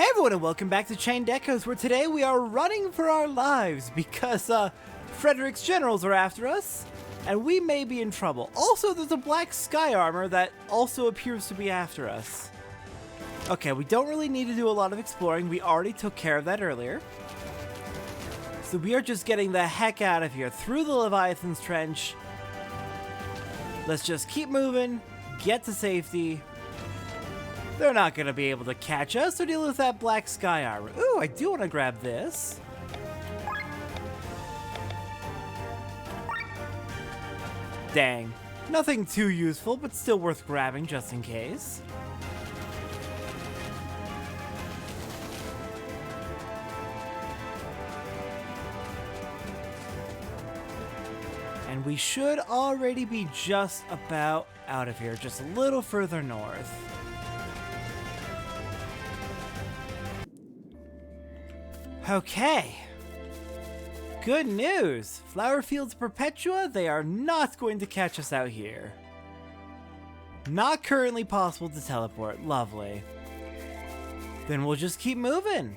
Hey everyone, and welcome back to Chained Echoes, where today we are running for our lives because Frederick's generals are after us, and we may be in trouble. Also, there's a black sky armor that also appears to be after us. Okay, we don't really need to do a lot of exploring. We already took care of that earlier. So we are just getting the heck out of here through the Leviathan's Trench. Let's just keep moving, get to safety. They're not going to be able to catch us or deal with that black sky armor. Ooh, I do want to grab this. Dang. Nothing too useful, but still worth grabbing just in case. And we should already be just about out of here, just a little further north. Okay. Good news. Flower Fields Perpetua, they are not going to catch us out here. Not currently possible to teleport. Lovely. Then we'll just keep moving.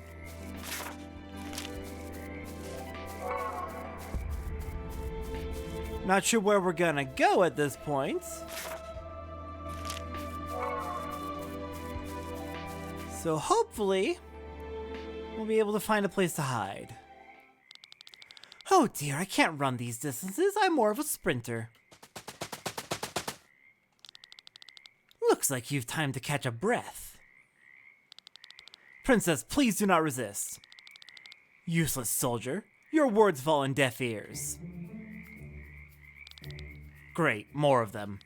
Not sure where we're gonna go at this point. So hopefully we'll be able to find a place to hide. Oh dear, I can't run these distances. I'm more of a sprinter. Looks like you've time to catch a breath. Princess, please do not resist. Useless soldier. Your words fall on deaf ears. Great, more of them.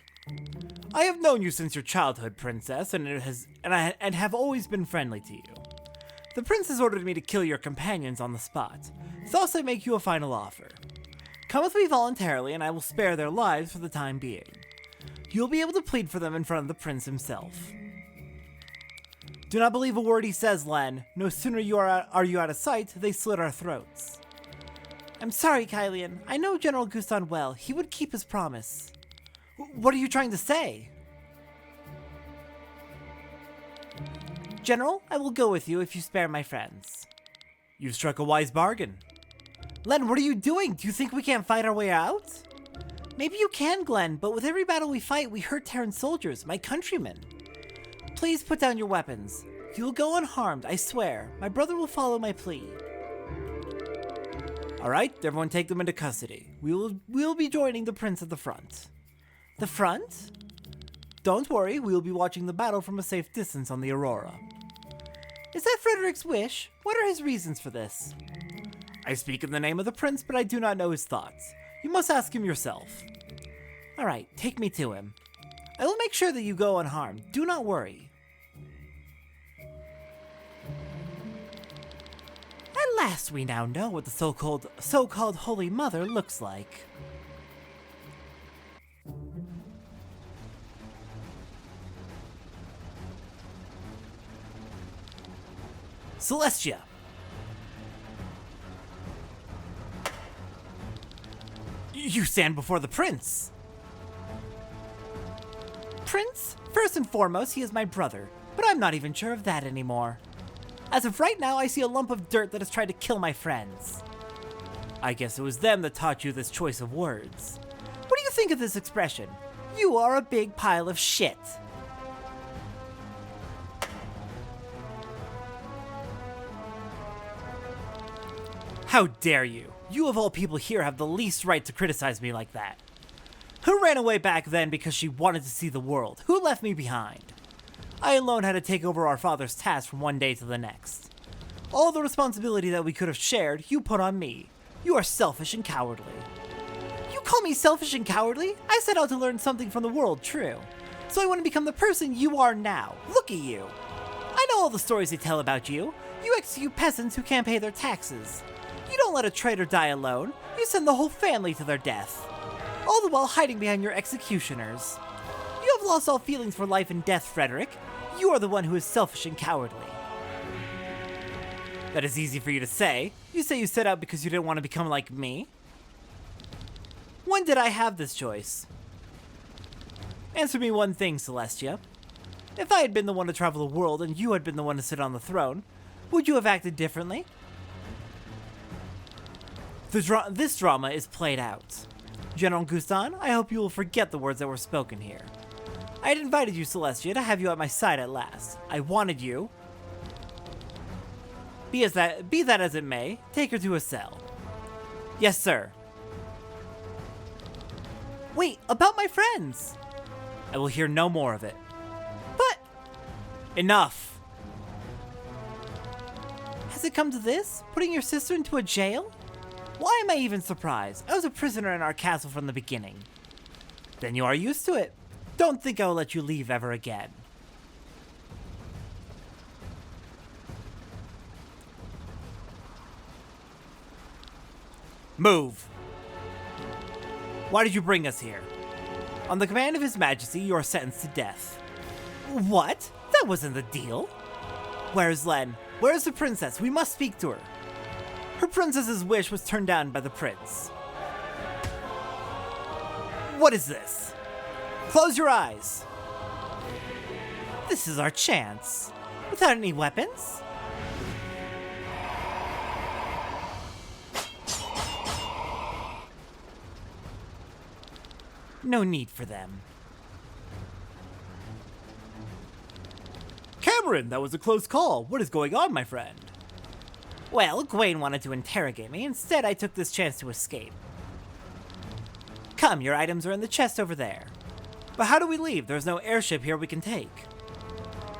I have known you since your childhood, Princess, and have always been friendly to you. The princess ordered me to kill your companions on the spot. Thus I make you a final offer. Come with me voluntarily, and I will spare their lives for the time being. You'll be able to plead for them in front of the prince himself. Do not believe a word he says, Len. No sooner are you out of sight, they slit our throats. I'm sorry, Kylian. I know General Guston well. He would keep his promise. What are you trying to say? General, I will go with you if you spare my friends. You've struck a wise bargain. Len, what are you doing? Do you think we can't fight our way out? Maybe you can, Glenn, but with every battle we fight, we hurt Terran soldiers, my countrymen. Please put down your weapons. You will go unharmed, I swear. My brother will follow my plea. Alright, everyone take them into custody. We'll be joining the prince at the front. The front? Don't worry, we will be watching the battle from a safe distance on the Aurora. Is that Frederick's wish? What are his reasons for this? I speak in the name of the prince, but I do not know his thoughts. You must ask him yourself. Alright, take me to him. I will make sure that you go unharmed. Do not worry. At last we now know what the so-called Holy Mother looks like. Celestia! You stand before the prince! Prince? First and foremost, he is my brother, but I'm not even sure of that anymore. As of right now, I see a lump of dirt that has tried to kill my friends. I guess it was them that taught you this choice of words. What do you think of this expression? You are a big pile of shit. How dare you? You of all people here have the least right to criticize me like that. Who ran away back then because she wanted to see the world? Who left me behind? I alone had to take over our father's task from one day to the next. All the responsibility that we could have shared, you put on me. You are selfish and cowardly. You call me selfish and cowardly? I set out to learn something from the world, true. So I want to become the person you are now. Look at you. I know all the stories they tell about you. You execute peasants who can't pay their taxes. You don't let a traitor die alone. You send the whole family to their death. All the while hiding behind your executioners. You have lost all feelings for life and death, Frederick. You are the one who is selfish and cowardly. That is easy for you to say. You say you set out because you didn't want to become like me. When did I have this choice? Answer me one thing, Celestia. If I had been the one to travel the world and you had been the one to sit on the throne, Would you have acted differently? This drama is played out. General Gustan, I hope you will forget the words that were spoken here. I had invited you, Celestia, to have you at my side at last. I wanted you. Be that as it may, take her to a cell. Yes, sir. Wait, about my friends! I will hear no more of it. But... Enough! Has it come to this? Putting your sister into a jail? Why am I even surprised? I was a prisoner in our castle from the beginning. Then you are used to it. Don't think I will let you leave ever again. Move! Why did you bring us here? On the command of His Majesty, you are sentenced to death. What? That wasn't the deal. Where is Len? Where is the princess? We must speak to her. Her princess's wish was turned down by the prince. What is this? Close your eyes. This is our chance. Without any weapons? No need for them. Cameron, that was a close call. What is going on, my friend? Well, Gwaine wanted to interrogate me. Instead, I took this chance to escape. Come, your items are in the chest over there. But how do we leave? There's no airship here we can take.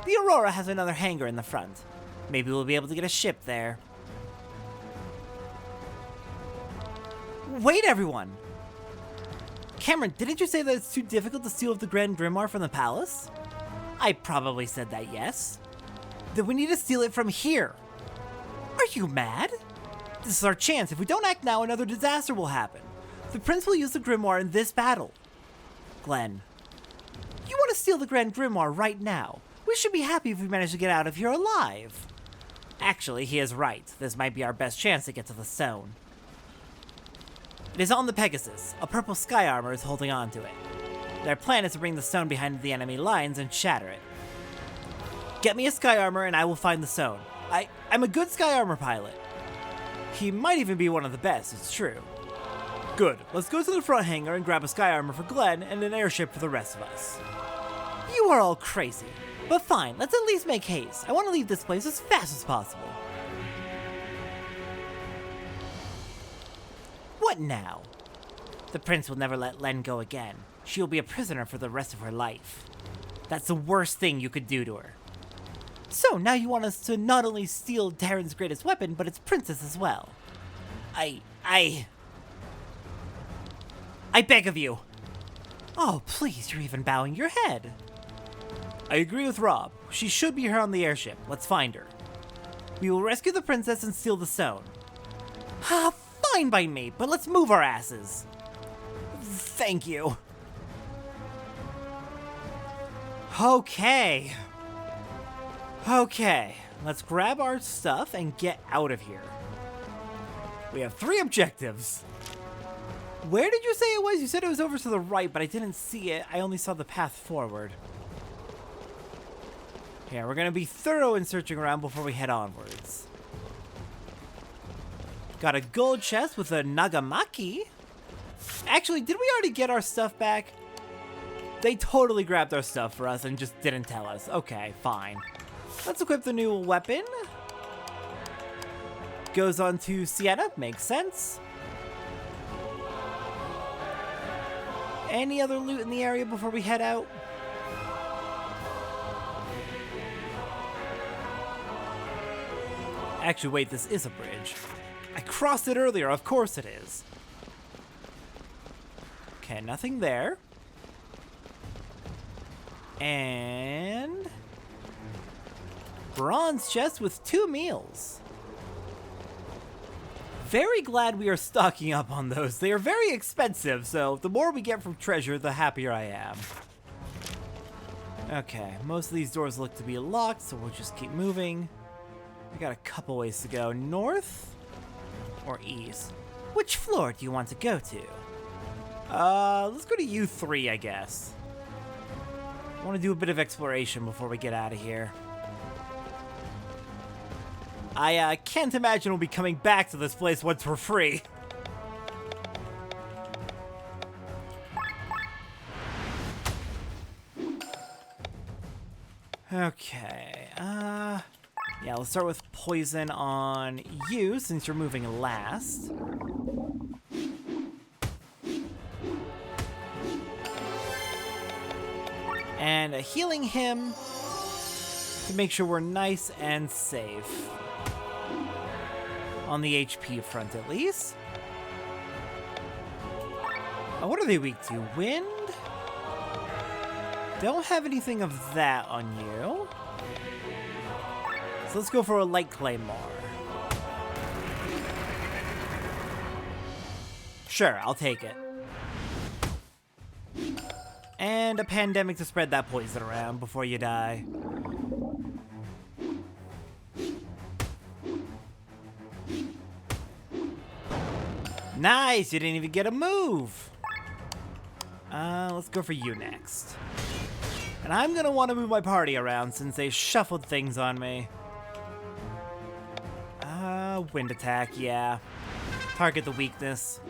The Aurora has another hangar in the front. Maybe we'll be able to get a ship there. Wait, everyone! Cameron, didn't you say that it's too difficult to steal the Grand Grimoire from the palace? I probably said that, yes. Then we need to steal it from here. Are you mad? This is our chance. If we don't act now, another disaster will happen. The prince will use the grimoire in this battle. Glenn, you want to steal the Grand Grimoire right now. We should be happy if we manage to get out of here alive. Actually, he is right. This might be our best chance to get to the stone. It is on the Pegasus. A purple sky armor is holding on to it. Their plan is to bring the stone behind the enemy lines and shatter it. Get me a sky armor and I will find the stone. I'm a good sky armor pilot. He might even be one of the best, it's true. Good, let's go to the front hangar and grab a sky armor for Glenn and an airship for the rest of us. You are all crazy. But fine, let's at least make haste. I want to leave this place as fast as possible. What now? The prince will never let Len go again. She will be a prisoner for the rest of her life. That's the worst thing you could do to her. So now you want us to not only steal Terran's greatest weapon, but its princess as well. I beg of you. Oh, please, you're even bowing your head. I agree with Rob. She should be here on the airship. Let's find her. We will rescue the princess and steal the stone. Ah, fine by me, but let's move our asses. Thank you. Okay, let's grab our stuff and get out of here. We have 3 objectives. Where did you say it was? You said it was over to the right, but I didn't see it. I only saw the path forward. Yeah, we're gonna be thorough in searching around before we head onwards. Got a gold chest with a Nagamaki. Actually, did we already get our stuff back? They totally grabbed our stuff for us and just didn't tell us. Okay, fine. Let's equip the new weapon. Goes on to Sienna, makes sense. Any other loot in the area before we head out? Actually, wait, this is a bridge. I crossed it earlier, of course it is. Okay, nothing there. And... bronze chest with 2 meals. Very glad we are stocking up on those. They are very expensive, so the more we get from treasure, the happier I am. Okay, most of these doors look to be locked, so we'll just keep moving. We got a couple ways to go. North or east? Which floor do you want to go to? Let's go to U3, I guess. I want to do a bit of exploration before we get out of here. I can't imagine we'll be coming back to this place once we're free. Okay, yeah, let's start with poison on you, since you're moving last. And healing him to make sure we're nice and safe. On the HP front, at least. What are they weak to? Wind? Don't have anything of that on you. So let's go for a light claymore. Sure, I'll take it. And a pandemic to spread that poison around before you die. Nice, you didn't even get a move. Let's go for you next. And I'm gonna want to move my party around since they shuffled things on me. Wind attack, yeah. Target the weakness.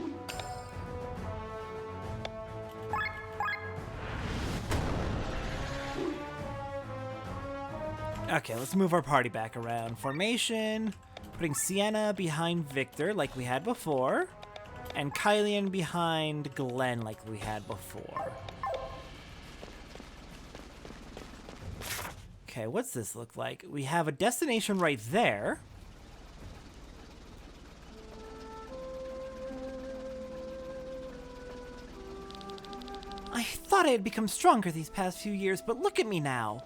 Okay, let's move our party back around. Formation, putting Sienna behind Victor like we had before, and Kylian behind Glenn like we had before. Okay, what's this look like? We have a destination right there. I thought I had become stronger these past few years, but look at me now.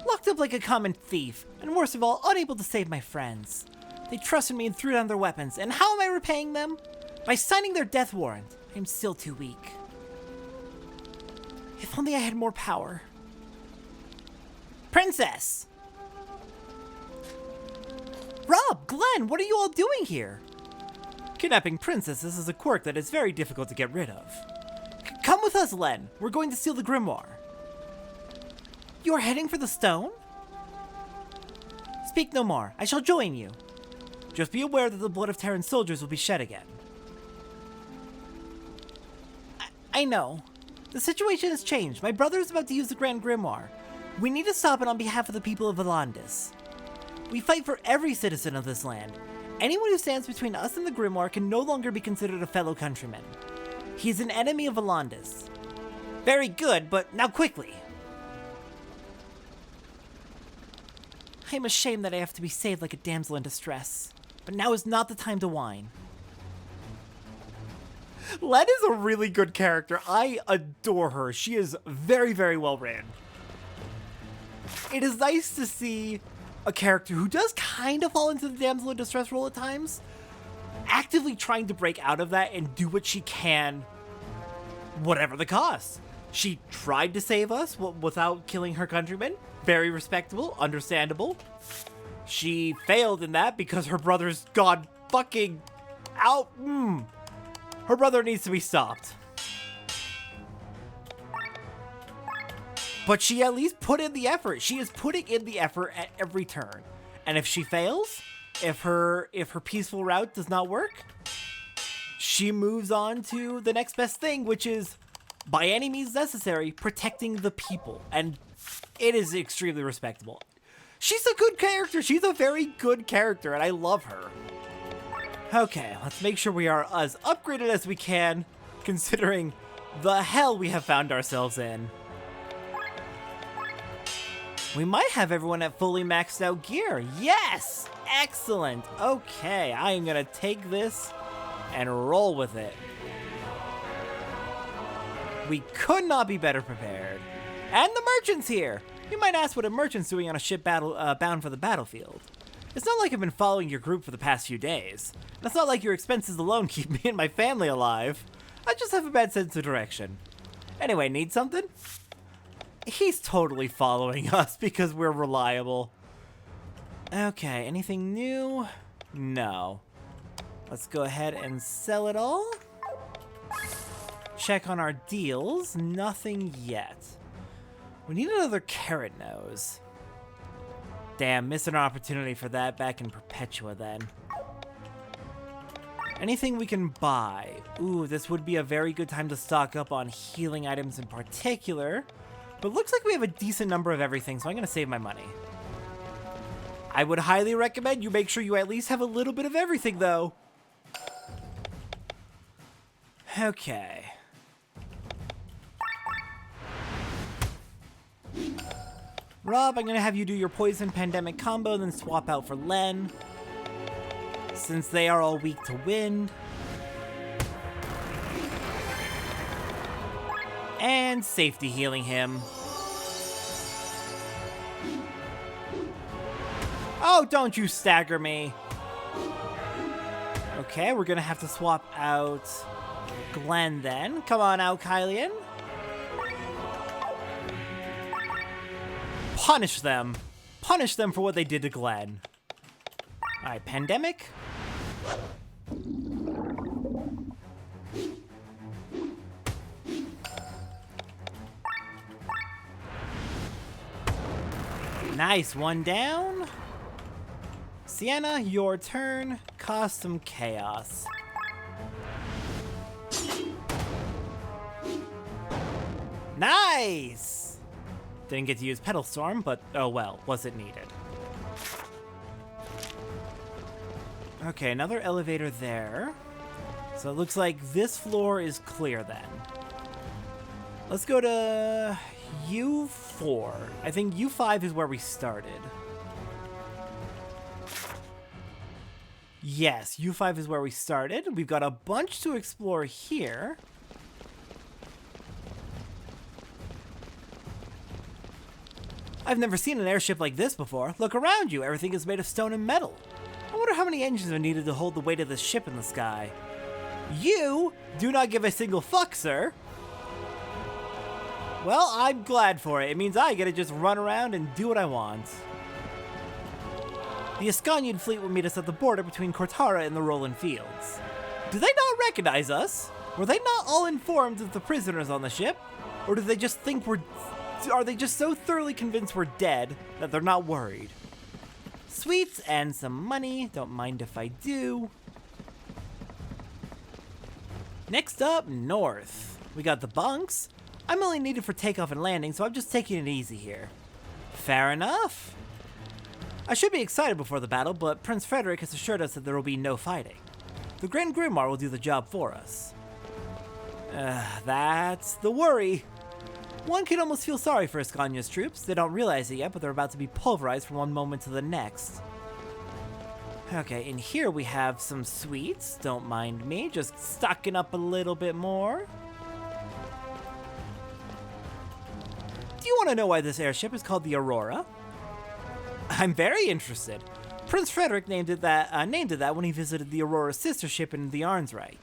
Locked up like a common thief, and worst of all, unable to save my friends. They trusted me and threw down their weapons, and how am I repaying them? By signing their death warrant. I'm still too weak. If only I had more power. Princess! Rob, Glenn, what are you all doing here? Kidnapping princesses is a quirk that is very difficult to get rid of. Come with us, Len. We're going to steal the grimoire. You are heading for the stone? Speak no more. I shall join you. Just be aware that the blood of Terran soldiers will be shed again. I know. The situation has changed. My brother is about to use the Grand Grimoire. We need to stop it on behalf of the people of Volandis. We fight for every citizen of this land. Anyone who stands between us and the Grimoire can no longer be considered a fellow countryman. He is an enemy of Volandis. Very good, but now quickly. I am ashamed that I have to be saved like a damsel in distress, but now is not the time to whine. Len is a really good character. I adore her. She is very, very well written. It is nice to see a character who does kind of fall into the damsel in distress role at times, actively trying to break out of that and do what she can, whatever the cost. She tried to save us without killing her countrymen. Very respectable, understandable. She failed in that because her brother's gone fucking out. Her brother needs to be stopped. But she at least put in the effort. She is putting in the effort at every turn. And if she fails, if her peaceful route does not work, she moves on to the next best thing, which is, by any means necessary, protecting the people. And it is extremely respectable. She's a good character. She's a very good character, and I love her. Okay, let's make sure we are as upgraded as we can, considering the hell we have found ourselves in. We might have everyone at fully maxed out gear. Yes! Excellent. Okay, I am gonna take this and roll with it. We could not be better prepared. And the merchant's here! You might ask what a merchant's doing on a ship bound for the battlefield. It's not like I've been following your group for the past few days. And it's not like your expenses alone keep me and my family alive. I just have a bad sense of direction. Anyway, need something? He's totally following us because we're reliable. Okay, anything new? No. Let's go ahead and sell it all. Check on our deals. Nothing yet. We need another carrot nose. Damn, missed an opportunity for that back in Perpetua then. Anything we can buy. Ooh, this would be a very good time to stock up on healing items in particular. But looks like we have a decent number of everything, so I'm going to save my money. I would highly recommend you make sure you at least have a little bit of everything, though. Okay. Rob, I'm going to have you do your poison pandemic combo, then swap out for Len, since they are all weak to wind. And safety healing him. Oh, don't you stagger me. Okay, we're gonna have to swap out Glenn then. Come on out, Kylian. Punish them. Punish them for what they did to Glenn. Alright, pandemic. Nice, one down. Sienna, your turn. Cause some chaos. Nice! Didn't get to use Petal Storm, but oh well, was it needed. Okay, another elevator there. So it looks like this floor is clear then. Let's go to U4. I think U5 is where we started. Yes, U5 is where we started. We've got a bunch to explore here. I've never seen an airship like this before. Look around you. Everything is made of stone and metal. I wonder how many engines are needed to hold the weight of this ship in the sky. You do not give a single fuck, sir. Well, I'm glad for it. It means I get to just run around and do what I want. The Ascanian fleet will meet us at the border between Cortara and the Roland Fields. Do they not recognize us? Were they not all informed of the prisoners on the ship? Or do they just think are they just so thoroughly convinced we're dead that they're not worried? Sweets and some money. Don't mind if I do. Next up, north. We got the bunks. I'm only needed for takeoff and landing, so I'm just taking it easy here. Fair enough. I should be excited before the battle, but Prince Frederick has assured us that there will be no fighting. The Grand Grimoire will do the job for us. That's the worry. One can almost feel sorry for Ascania's troops. They don't realize it yet, but they're about to be pulverized from one moment to the next. Okay, in here we have some sweets. Don't mind me, just stocking up a little bit more. Do you want to know why this airship is called the Aurora? I'm very interested. Prince Frederick named it that when he visited the Aurora's sister ship in the Arnsreich.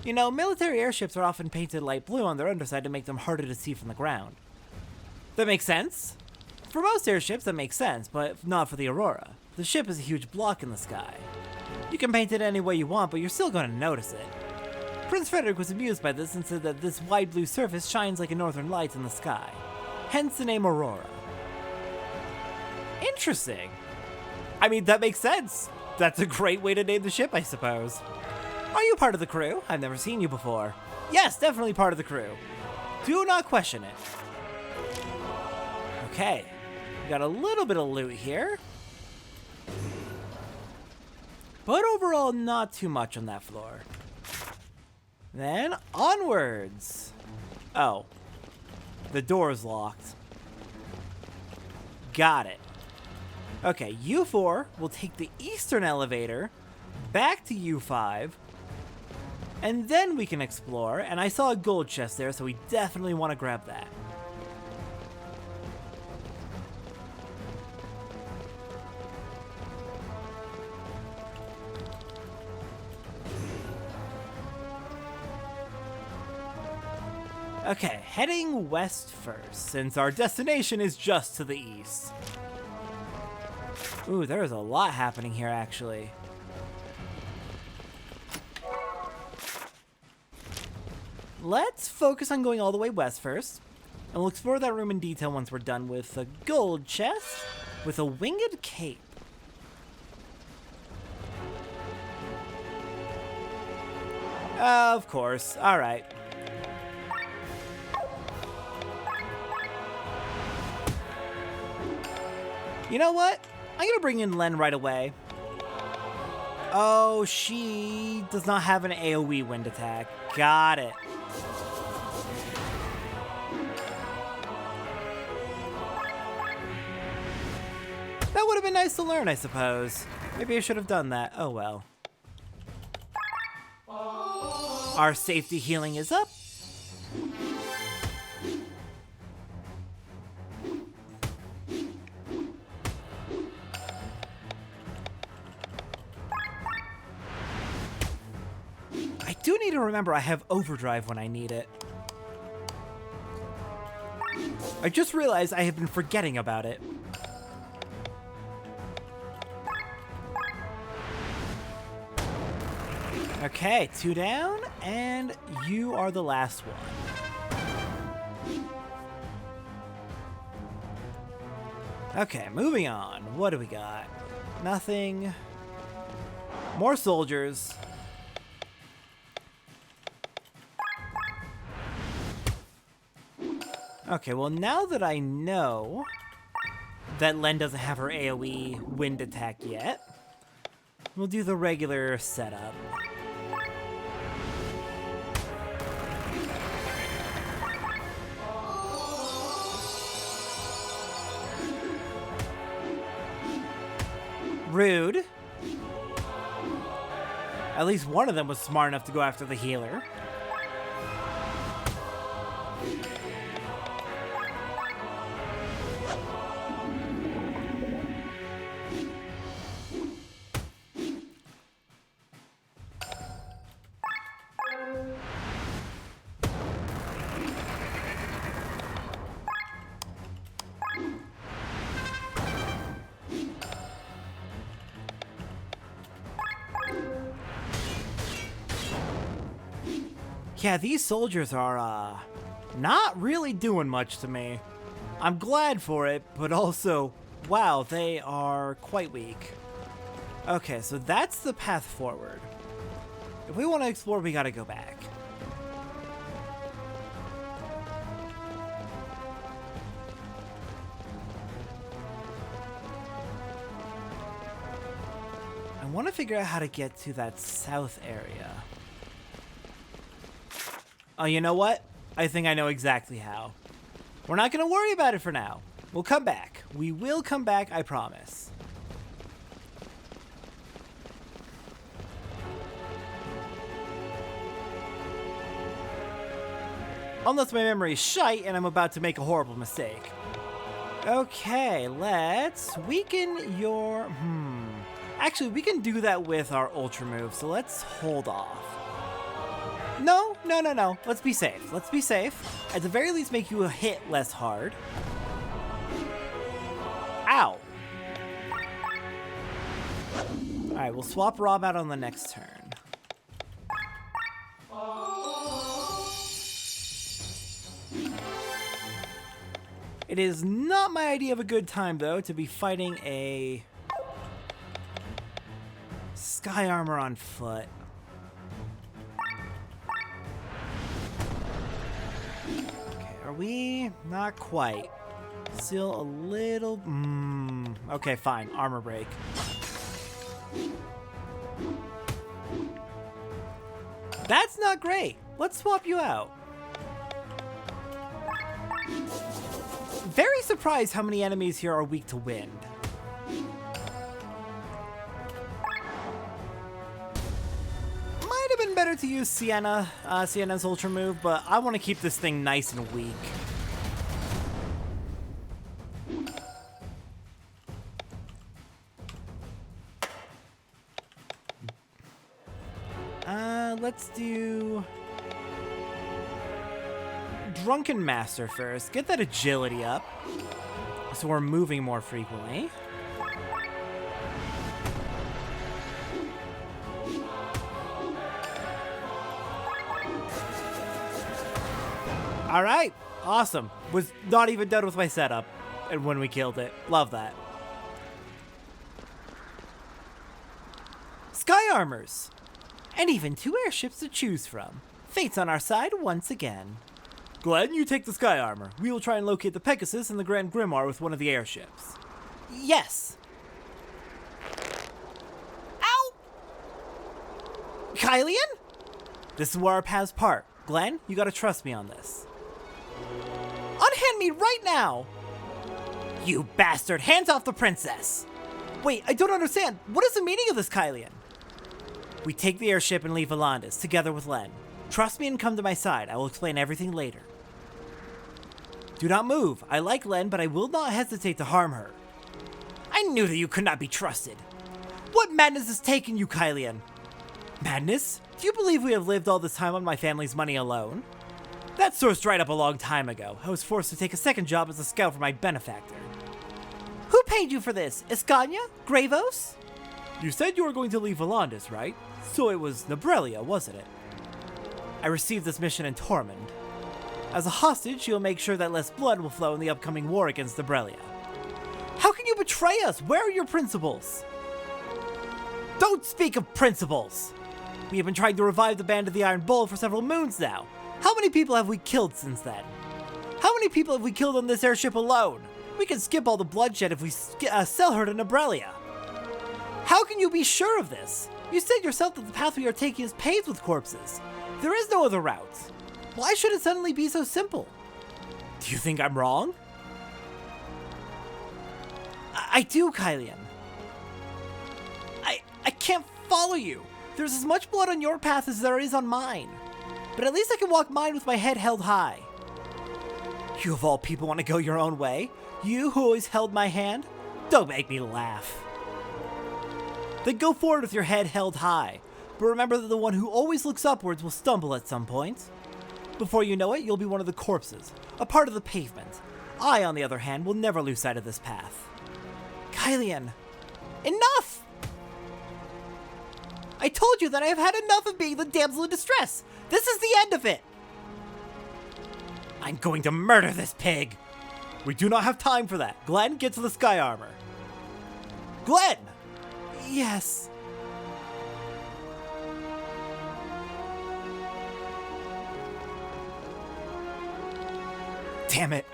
You know, military airships are often painted light blue on their underside to make them harder to see from the ground. That makes sense. For most airships, that makes sense, but not for the Aurora. The ship is a huge block in the sky. You can paint it any way you want, but you're still going to notice it. Prince Frederick was amused by this and said that this wide blue surface shines like a northern light in the sky. Hence the name Aurora. Interesting. I mean, that makes sense. That's a great way to name the ship, I suppose. Are you part of the crew? I've never seen you before. Yes, definitely part of the crew. Do not question it. Okay. We got a little bit of loot here. But overall, not too much on that floor. Then, onwards. Oh. The door's locked. Got it. Okay, U4 will take the eastern elevator back to U5, and then we can explore, and I saw a gold chest there, so we definitely want to grab that. Okay, heading west first, since our destination is just to the east. Ooh, there's a lot happening here, actually. Let's focus on going all the way west first, and we'll explore that room in detail once we're done with the gold chest. with a winged cape. Of course. All right. You know what? I'm gonna bring in Len right away. Oh, she does not have an AoE wind attack. Got it. That would have been nice to learn, I suppose. Maybe I should have done that. Oh well. Our safety healing is up. I do need to remember I have overdrive when I need it. I just realized I have been forgetting about it. Okay, 2 down, and you are the last one. Okay, moving on. What do we got? Nothing. More soldiers. Okay, well now that I know that Len doesn't have her AoE wind attack yet, we'll do the regular setup. Rude. At least one of them was smart enough to go after the healer. Yeah, these soldiers are, not really doing much to me. I'm glad for it, but also, wow, they are quite weak. Okay, so that's the path forward. If we want to explore, we gotta go back. I want to figure out how to get to that south area. Oh, you know what? I think I know exactly how. We're not going to worry about it for now. We'll come back. We will come back, I promise. Unless my memory is shite and I'm about to make a horrible mistake. Okay, let's weaken your... Actually, we can do that with our ultra move, so let's hold off. No. Let's be safe. Let's be safe. At the very least, make you hit less hard. Ow. Alright, we'll swap Rob out on the next turn. It is not my idea of a good time, though, to be fighting a Sky Armor on foot. Are we? Not quite. Still a little... Okay, fine. Armor break. That's not great. Let's swap you out. Very surprised how many enemies here are weak to wind. Might have been better to use Sienna's ultra move, but I want to keep this thing nice and weak. Let's do Drunken Master first. Get that agility up, so we're moving more frequently. Alright, awesome. Was not even done with my setup and when we killed it. Love that. sky armors, and even 2 airships to choose from. Fate's on our side once again. Glenn, you take the sky armor. We will try and locate the Pegasus and the Grand Grimoire with one of the airships. Yes. Ow! Kylian? This is where our paths part. Glenn, you gotta trust me on this. Unhand me right now! You bastard! Hands off the princess! Wait, I don't understand. What is the meaning of this, Kylian? We take the airship and leave Volantis, together with Len. Trust me and come to my side. I will explain everything later. Do not move. I like Len, but I will not hesitate to harm her. I knew that you could not be trusted. What madness has taken you, Kylian? Madness? Do you believe we have lived all this time on my family's money alone? That source dried up a long time ago. I was forced to take a second job as a scout for my benefactor. Who paid you for this? Escania? Gravos? You said you were going to leave Volantis, right? So it was Nebrelia, wasn't it? I received this mission in Tormund. As a hostage, you'll make sure that less blood will flow in the upcoming war against Nebrelia. How can you betray us? Where are your principles? Don't speak of principles! We have been trying to revive the Band of the Iron Bull for several moons now. How many people have we killed since then? How many people have we killed on this airship alone? We can skip all the bloodshed if we sell her to Nebrelia. How can you be sure of this? You said yourself that the path we are taking is paved with corpses. There is no other route. Why should it suddenly be so simple? Do you think I'm wrong? I do, Kylian. I can't follow you. There's as much blood on your path as there is on mine. But at least I can walk mine with my head held high. You of all people want to go your own way? You who always held my hand? Don't make me laugh. Then go forward with your head held high. But remember that the one who always looks upwards will stumble at some point. Before you know it, you'll be one of the corpses, a part of the pavement. I, on the other hand, will never lose sight of this path. Kylian, enough! I told you that I have had enough of being the damsel in distress. This is the end of it. I'm going to murder this pig. We do not have time for that. Glenn, get to the sky armor. Glenn! Yes. Damn it.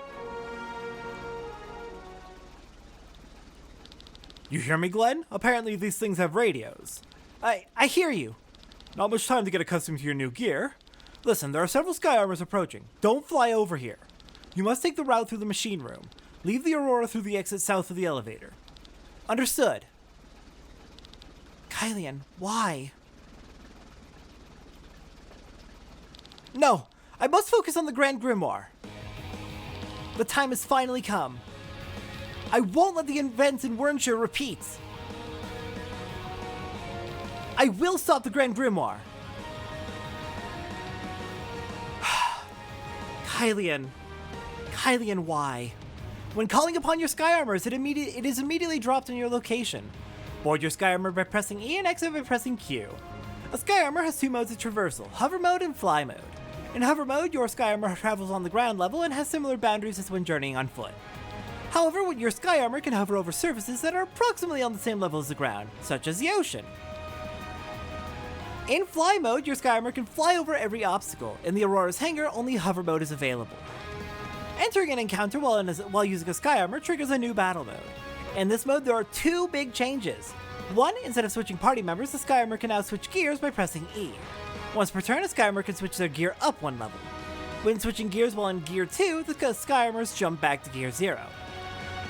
You hear me, Glenn? Apparently these things have radios. I hear you. Not much time to get accustomed to your new gear. Listen, there are several sky armors approaching. Don't fly over here. You must take the route through the machine room. Leave the Aurora through the exit south of the elevator. Understood. Kylian, why? No, I must focus on the Grand Grimoire. The time has finally come. I won't let the events in Wernshire repeat. I will stop the Grand Grimoire. Kylian, why? When calling upon your sky armors, it is immediately dropped on your location. Board your sky armor by pressing E and exit by pressing Q. A sky armor has 2 modes of traversal, hover mode and fly mode. In hover mode, your sky armor travels on the ground level and has similar boundaries as when journeying on foot. However, your sky armor can hover over surfaces that are approximately on the same level as the ground, such as the ocean. In fly mode, your sky armor can fly over every obstacle. In the Aurora's hangar, only hover mode is available. Entering an encounter while using a sky armor triggers a new battle mode. In this mode, there are 2 big changes. One, instead of switching party members, the sky armor can now switch gears by pressing E. Once per turn, a sky armor can switch their gear up 1 level. When switching gears while in Gear 2, the sky armors jump back to Gear 0.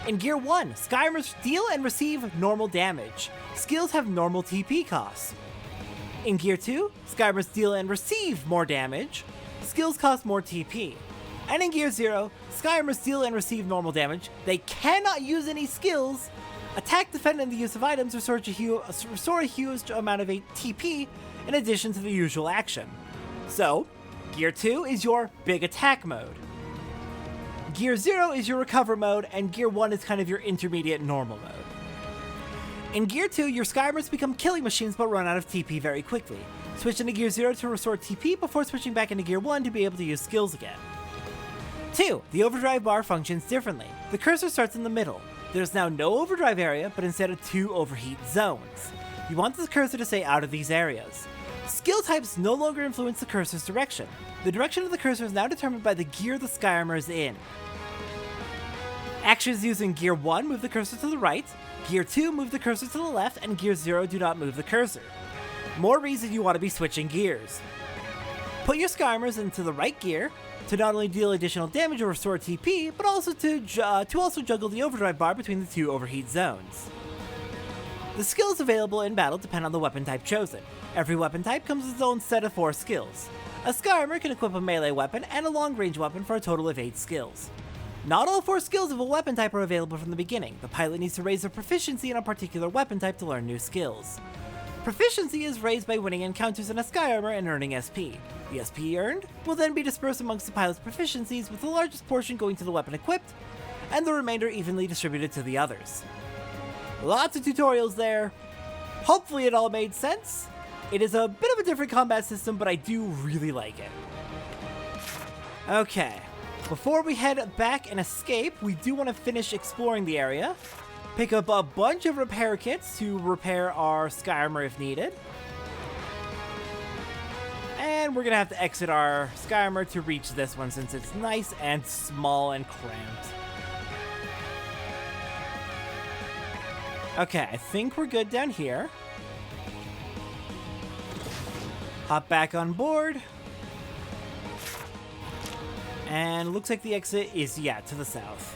In Gear 1, sky armors deal and receive normal damage. Skills have normal TP costs. In Gear 2, sky armors deal and receive more damage. Skills cost more TP. And in Gear 0, sky armors deal and receive normal damage. They cannot use any skills. Attack, defend, and the use of items restore a huge amount of TP in addition to the usual action. So, Gear 2 is your big attack mode. Gear 0 is your recover mode, and Gear 1 is kind of your intermediate normal mode. In Gear 2, your sky armors become killing machines but run out of TP very quickly. Switch into Gear 0 to restore TP before switching back into Gear 1 to be able to use skills again. 2. The overdrive bar functions differently. The cursor starts in the middle. There's now no overdrive area, but instead of 2 overheat zones. You want the cursor to stay out of these areas. Skill types no longer influence the cursor's direction. The direction of the cursor is now determined by the gear the sky armor is in. Actions used in Gear 1 move the cursor to the right, Gear 2 move the cursor to the left, and Gear 0 do not move the cursor. More reason you want to be switching gears. Put your sky armors into the right gear to not only deal additional damage or restore TP, but also to also juggle the overdrive bar between the two overheat zones. The skills available in battle depend on the weapon type chosen. Every weapon type comes with its own set of 4 skills. A sky armor can equip a melee weapon and a long range weapon for a total of 8 skills. Not all 4 skills of a weapon type are available from the beginning. The pilot needs to raise their proficiency in a particular weapon type to learn new skills. Proficiency is raised by winning encounters in a sky armor and earning SP. The SP earned will then be dispersed amongst the pilot's proficiencies, with the largest portion going to the weapon equipped, and the remainder evenly distributed to the others. Lots of tutorials there. Hopefully it all made sense. It is a bit of a different combat system, but I do really like it. Okay, before we head back and escape, we do want to finish exploring the area. Pick up a bunch of repair kits to repair our sky armor if needed. And we're going to have to exit our sky armor to reach this one since it's nice and small and cramped. Okay, I think we're good down here. Hop back on board. And looks like the exit is, yeah, to the south.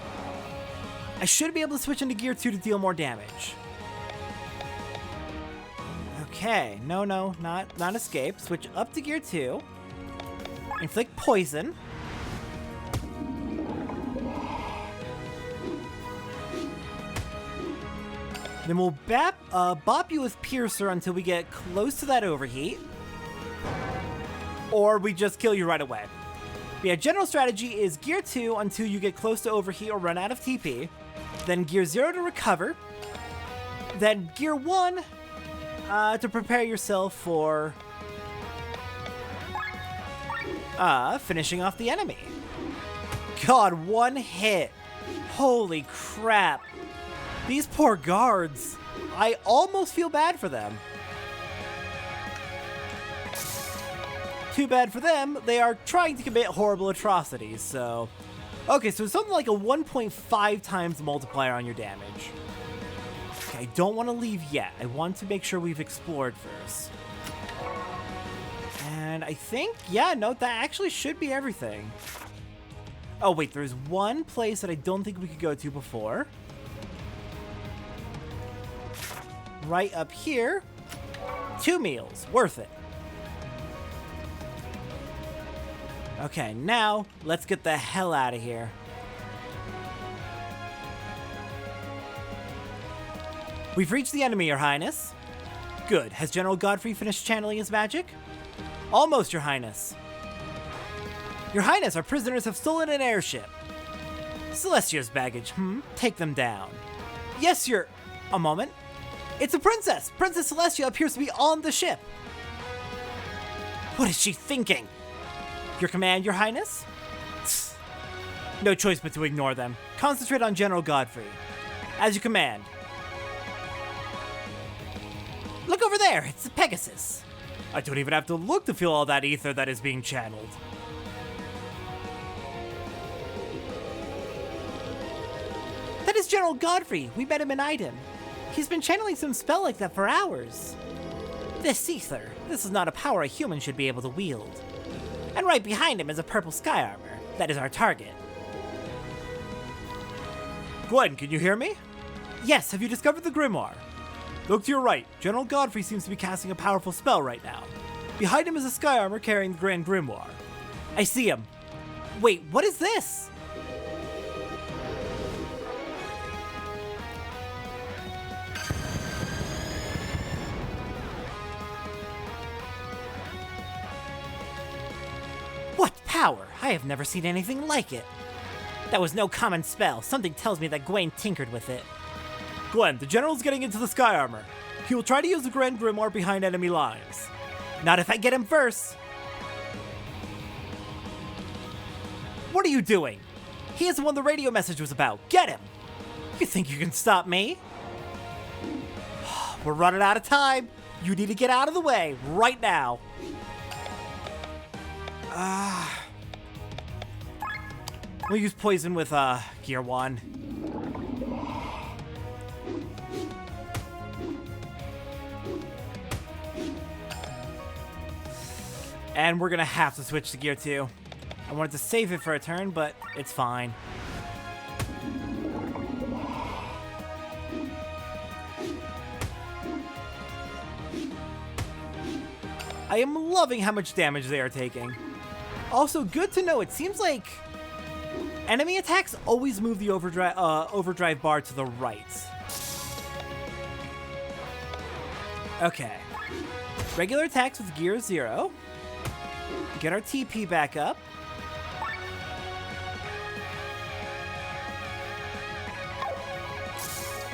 I should be able to switch into Gear 2 to deal more damage. Okay, no, not escape. Switch up to Gear 2. Inflict poison. Then we'll bop you with Piercer until we get close to that overheat. Or we just kill you right away. But yeah, general strategy is Gear 2 until you get close to overheat or run out of TP. Then Gear 0 to recover. Then Gear 1 to prepare yourself for finishing off the enemy. God, 1 hit. Holy crap. These poor guards. I almost feel bad for them. Too bad for them, they are trying to commit horrible atrocities, so... Okay, so it's something like a 1.5 times multiplier on your damage. Okay, I don't want to leave yet. I want to make sure we've explored first. And I think, yeah, no, that actually should be everything. Oh, wait, there's one place that I don't think we could go to before. Right up here. 2 meals, worth it. Okay, now, let's get the hell out of here. We've reached the enemy, Your Highness. Good. Has General Godfrey finished channeling his magic? Almost, Your Highness. Your Highness, our prisoners have stolen an airship. Celestia's baggage, Take them down. Yes, Your... A moment. It's a princess! Princess Celestia appears to be on the ship. What is she thinking? Your command, Your Highness? No choice but to ignore them. Concentrate on General Godfrey. As you command. Look over there! It's the Pegasus! I don't even have to look to feel all that ether that is being channeled. That is General Godfrey! We met him in Iden. He's been channeling some spell like that for hours. This ether. This is not a power a human should be able to wield. And right behind him is a purple sky armor. That is our target. Gwen, can you hear me? Yes, have you discovered the grimoire? Look to your right. General Godfrey seems to be casting a powerful spell right now. Behind him is a sky armor carrying the Grand Grimoire. I see him. Wait, what is this? What power? I have never seen anything like it. That was no common spell. Something tells me that Gwen tinkered with it. Gwen, the General's getting into the sky armor. He will try to use the Grand Grimoire behind enemy lines. Not if I get him first. What are you doing? He is the one the radio message was about. Get him! You think you can stop me? We're running out of time. You need to get out of the way right now. We'll use poison with Gear 1. And we're gonna have to switch to Gear 2. I wanted to save it for a turn, but it's fine. I am loving how much damage they are taking. Also, good to know, it seems like enemy attacks always move the overdrive bar to the right. Okay. Regular attacks with Gear 0. Get our TP back up.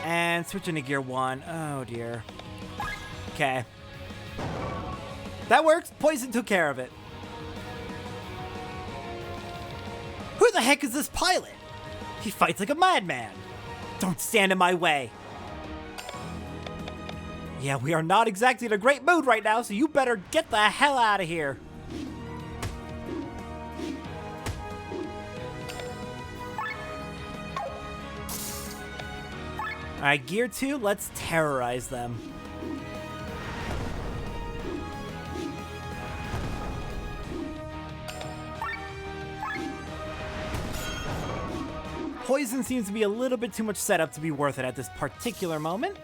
And switch into Gear 1. Oh dear. Okay. That works. Poison took care of it. Who the heck is this pilot? He fights like a madman. Don't stand in my way. Yeah, we are not exactly in a great mood right now, so you better get the hell out of here. Alright, Gear 2, let's terrorize them. Poison seems to be a little bit too much setup to be worth it at this particular moment.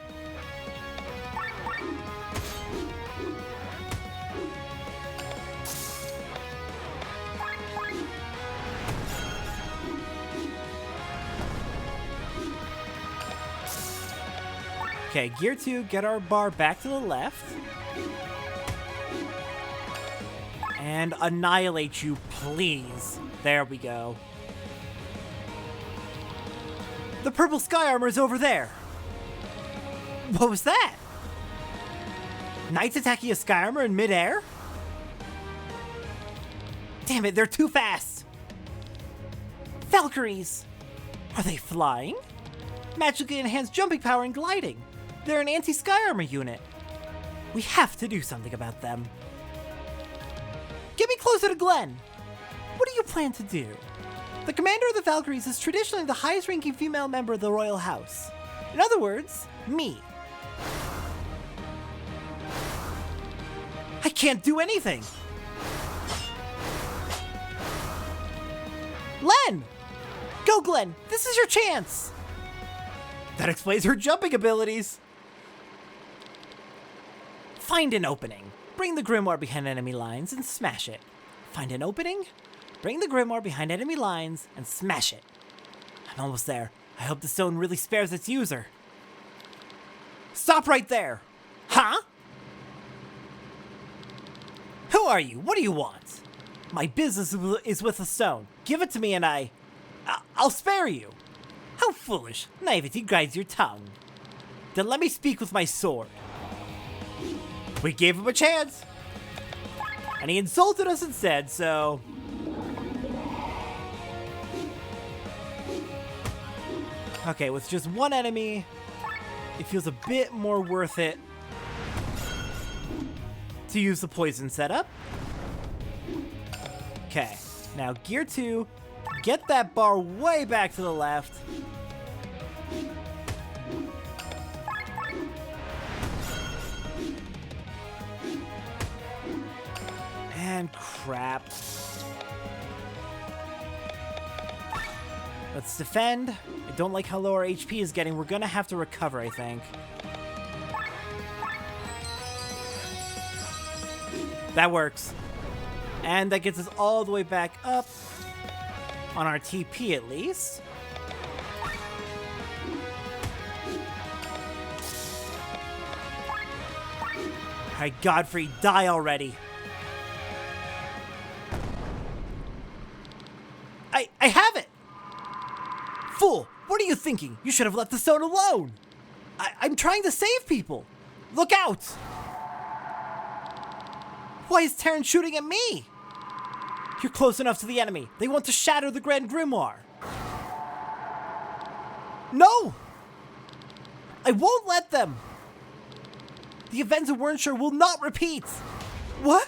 Okay, Gear 2, get our bar back to the left. And annihilate you, please. There we go. The purple sky armor is over there. What was that? Knights attacking a sky armor in midair? Damn it, they're too fast. Valkyries. Are they flying? Magically enhanced jumping power and gliding. They're an anti-sky armor unit. We have to do something about them. Get me closer to Glenn. What do you plan to do? The commander of the Valkyries is traditionally the highest-ranking female member of the royal house. In other words, me. I can't do anything. Len! Go, Glenn! This is your chance! That explains her jumping abilities. Find an opening. Bring the grimoire behind enemy lines and smash it. Find an opening. Bring the grimoire behind enemy lines and smash it. I'm almost there. I hope the stone really spares its user. Stop right there! Huh? Who are you? What do you want? My business is with the stone. Give it to me and I'll spare you. How foolish. Naivety guides your tongue. Then let me speak with my sword. We gave him a chance. And he insulted us instead, so... Okay, with just one enemy, it feels a bit more worth it to use the poison setup. Okay, now Gear 2, get that bar way back to the left. And crap. Let's defend. I don't like how low our HP is getting. We're gonna have to recover, I think. That works. And that gets us all the way back up. On our TP, at least. Alright, Godfrey, die already. I have it! Fool! What are you thinking? You should have left the stone alone! I'm trying to save people! Look out! Why is Terran shooting at me? You're close enough to the enemy. They want to shatter the Grand Grimoire. No! I won't let them! The events of Wernshire will not repeat! What?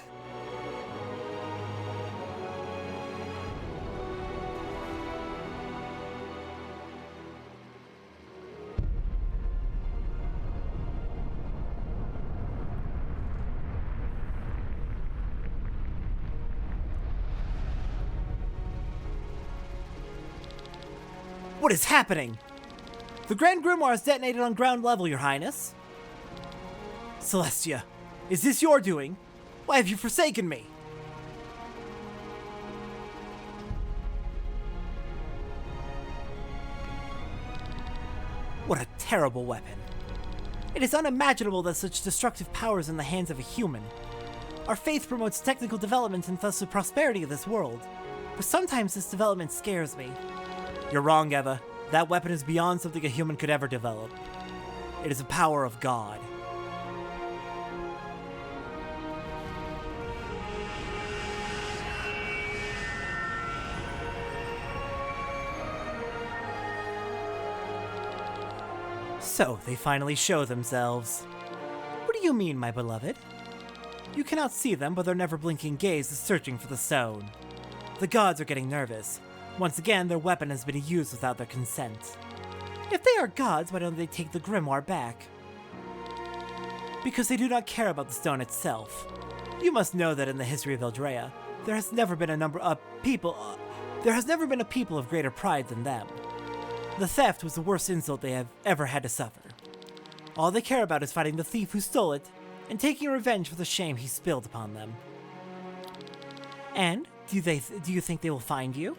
What is happening? The Grand Grimoire is detonated on ground level, Your Highness. Celestia, is this your doing? Why have you forsaken me? What a terrible weapon. It is unimaginable that such destructive power is in the hands of a human. Our faith promotes technical development and thus the prosperity of this world. But sometimes this development scares me. You're wrong, Eva. That weapon is beyond something a human could ever develop. It is the power of God. So, they finally show themselves. What do you mean, my beloved? You cannot see them, but their never-blinking gaze is searching for the stone. The gods are getting nervous. Once again, their weapon has been used without their consent. If they are gods, why don't they take the grimoire back? Because they do not care about the stone itself. You must know that in the history of Eldrea, there has never been a people of greater pride than them. The theft was the worst insult they have ever had to suffer. All they care about is finding the thief who stole it, and taking revenge for the shame he spilled upon them. And, do you think they will find you?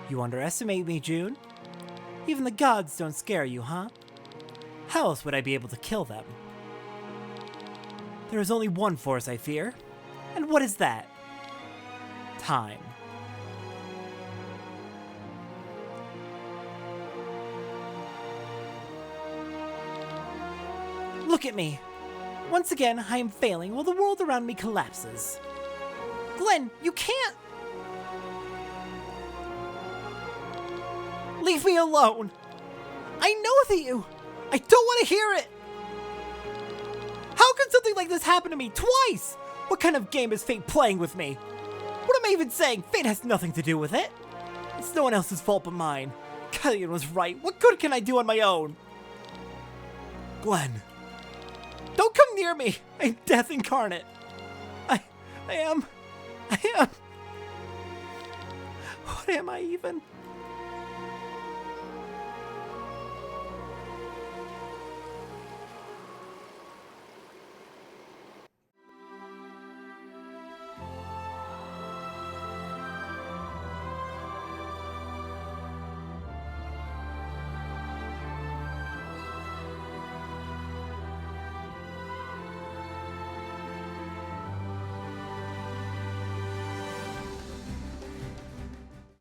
You underestimate me, June. Even the gods don't scare you, huh? How else would I be able to kill them? There is only one force I fear. And what is that? Time. Look at me. Once again, I am failing while the world around me collapses. Glenn, you can't! Leave me alone! I know that you... I don't want to hear it! How could something like this happen to me twice? What kind of game is fate playing with me? What am I even saying? Fate has nothing to do with it. It's no one else's fault but mine. Killian was right. What good can I do on my own? Glenn. Don't come near me! I'm death incarnate! I am... What am I even?